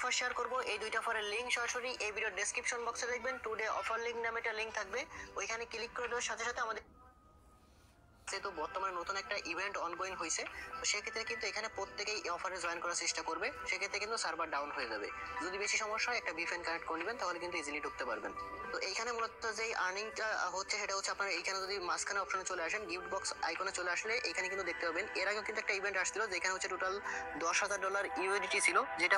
Offer share করবো। এই দুইটা অফারের লিঙ্ক সরাসরি এই ভিডিও ডেসক্রিপশন বক্সে দেখবেন। টুডে অফার লিঙ্ক নামে একটা লিঙ্ক থাকবে, ওইখানে ক্লিক করে দেওয়ার সাথে সাথে আমাদের যেহেতু বর্তমানে নতুন একটা ইভেন্ট অনগোয়িং হয়েছে, তো সেক্ষেত্রে কিন্তু এখানে প্রত্যেকেই এই অফারে জয়েন করার চেষ্টা করবে। সেক্ষেত্রে কিন্তু সার্ভার ডাউন হয়ে যাবে। যদি বেশি সমস্যা হয় একটা ভিপিএন কানেক্ট করে নেবেন, তাহলে কিন্তু ইজিলি ঢুকতে পারবেন। তো এইখানে মূলত যে আর্নিংটা হচ্ছে সেটা হচ্ছে আপনার এইখানে যদি মাঝখানে অপশনে চলে আসেন, গিফট বক্স আইকনে চলে আসলে এখানে কিন্তু দেখতে পাবেন এর আগেও কিন্তু একটা ইভেন্ট আসছিল যেখানে হচ্ছে টোটাল $10,000 ইউএসডিটি ছিল, যেটা